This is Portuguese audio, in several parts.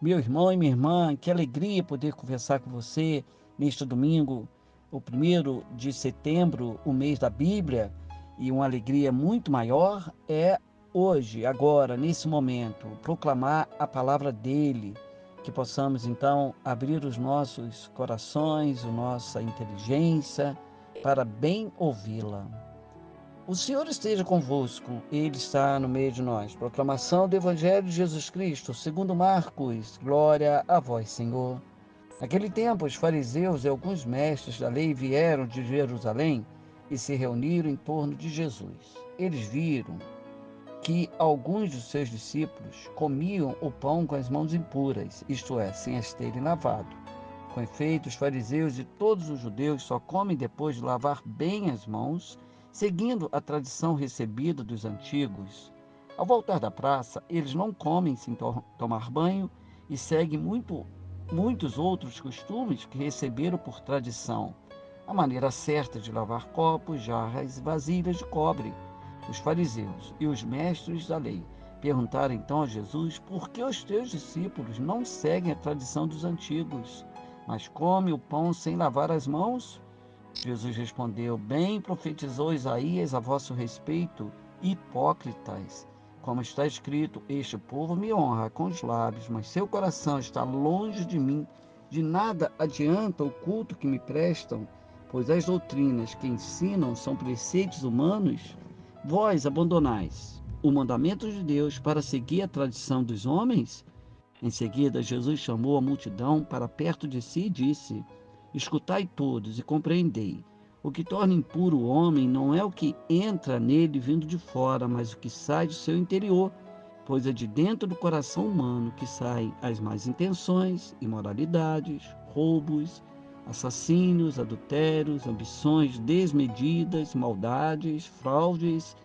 Meu irmão e minha irmã, que alegria poder conversar com você neste domingo, o 1º de setembro, o mês da Bíblia, e uma alegria muito maior é hoje, agora, nesse momento, proclamar a palavra dele, que possamos então abrir os nossos corações, a nossa inteligência, para bem ouvi-la. O Senhor esteja convosco, Ele está no meio de nós. Proclamação do Evangelho de Jesus Cristo, segundo Marcos. Glória a vós, Senhor. Naquele tempo, os fariseus e alguns mestres da lei vieram de Jerusalém e se reuniram em torno de Jesus. Eles viram que alguns dos seus discípulos comiam o pão com as mãos impuras, isto é, sem as terem lavado. Com efeito, os fariseus e todos os judeus só comem depois de lavar bem as mãos, seguindo a tradição recebida dos antigos. Ao voltar da praça, eles não comem sem tomar banho e seguem muitos outros costumes que receberam por tradição. A maneira certa de lavar copos, jarras e vasilhas de cobre. Os fariseus e os mestres da lei perguntaram então a Jesus por que os teus discípulos não seguem a tradição dos antigos, mas comem o pão sem lavar as mãos? Jesus respondeu: Bem profetizou Isaías a vosso respeito, hipócritas. Como está escrito: Este povo me honra com os lábios, mas seu coração está longe de mim. De nada adianta o culto que me prestam, pois as doutrinas que ensinam são preceitos humanos. Vós abandonais o mandamento de Deus para seguir a tradição dos homens? Em seguida, Jesus chamou a multidão para perto de si e disse: Escutai todos e compreendei. O que torna impuro o homem não é o que entra nele vindo de fora, mas o que sai do seu interior, pois é de dentro do coração humano que saem as más intenções, imoralidades, roubos, assassínios, adultérios, ambições desmedidas, maldades, fraudes,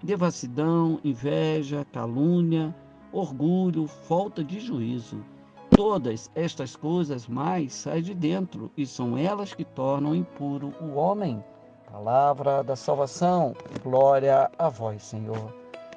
devassidão, inveja, calúnia, orgulho, falta de juízo. Todas estas coisas mais saem de dentro e são elas que tornam impuro o homem. Palavra da salvação, glória a vós, Senhor.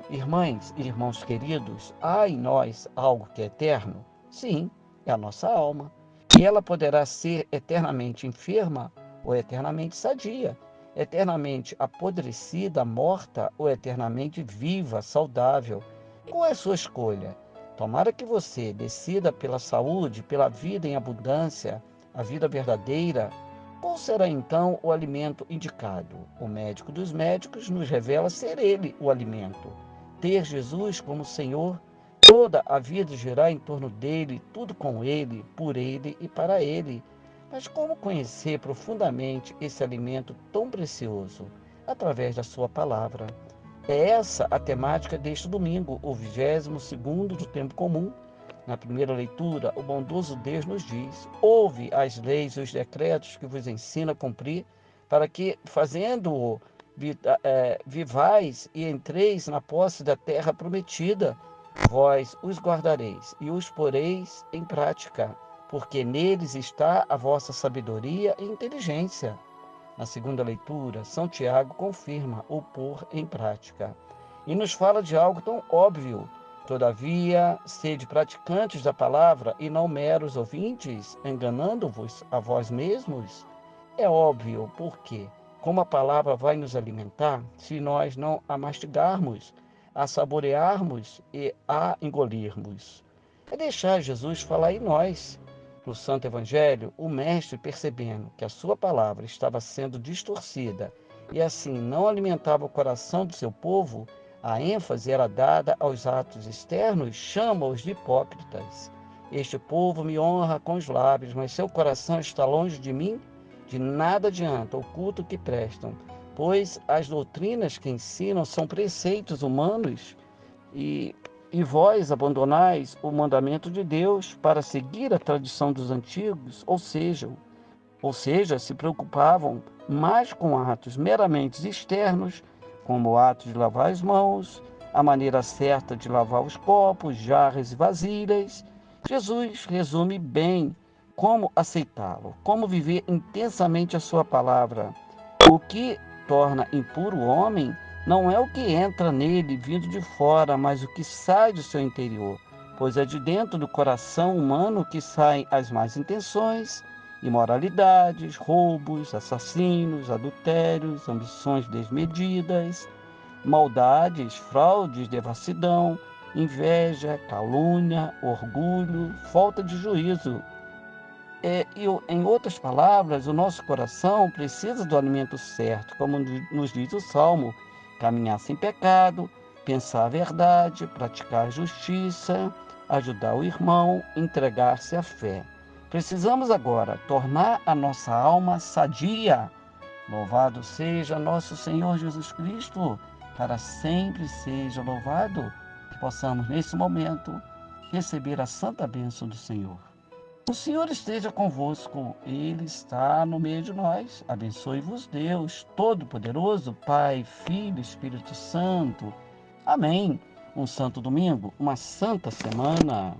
Irmãs e irmãos queridos, há em nós algo que é eterno? Sim, é a nossa alma. E ela poderá ser eternamente enferma ou eternamente sadia, eternamente apodrecida, morta ou eternamente viva, saudável. Qual é a sua escolha? Tomara que você decida pela saúde, pela vida em abundância, a vida verdadeira. Qual será então o alimento indicado? O médico dos médicos nos revela ser ele o alimento. Ter Jesus como Senhor, toda a vida girar em torno dele, tudo com ele, por ele e para ele. Mas como conhecer profundamente esse alimento tão precioso? Através da sua palavra. É essa a temática deste domingo, o 22º do tempo comum. Na primeira leitura, o bondoso Deus nos diz: ouve as leis e os decretos que vos ensina a cumprir, para que, fazendo-o, vivais e entreis na posse da terra prometida. Vós os guardareis e os poreis em prática, porque neles está a vossa sabedoria e inteligência. Na segunda leitura, São Tiago confirma o pôr em prática e nos fala de algo tão óbvio. Todavia, sede praticantes da palavra e não meros ouvintes, enganando-vos a vós mesmos. É óbvio, porque como a palavra vai nos alimentar se nós não a mastigarmos, a saborearmos e a engolirmos? É deixar Jesus falar em nós. No Santo Evangelho, o Mestre, percebendo que a sua palavra estava sendo distorcida e assim não alimentava o coração do seu povo, a ênfase era dada aos atos externos, chama-os de hipócritas. Este povo me honra com os lábios, mas seu coração está longe de mim. De nada adianta o culto que prestam, pois as doutrinas que ensinam são preceitos humanos e, e vós abandonais o mandamento de Deus para seguir a tradição dos antigos, ou seja, se preocupavam mais com atos meramente externos, como o ato de lavar as mãos, a maneira certa de lavar os copos, jarras e vasilhas. Jesus resume bem como aceitá-lo, como viver intensamente a sua palavra. O que torna impuro o homem não é o que entra nele vindo de fora, mas o que sai do seu interior, pois é de dentro do coração humano que saem as más intenções, imoralidades, roubos, assassinos, adultérios, ambições desmedidas, maldades, fraudes, devassidão, inveja, calúnia, orgulho, falta de juízo. Em outras palavras, o nosso coração precisa do alimento certo, como nos diz o Salmo: caminhar sem pecado, pensar a verdade, praticar a justiça, ajudar o irmão, entregar-se à fé. Precisamos agora tornar a nossa alma sadia. Louvado seja nosso Senhor Jesus Cristo, para sempre seja louvado. Que possamos, nesse momento, receber a santa bênção do Senhor. O Senhor esteja convosco, Ele está no meio de nós. Abençoe-vos, Deus Todo-Poderoso, Pai, Filho e Espírito Santo. Amém. Um santo domingo, uma santa semana.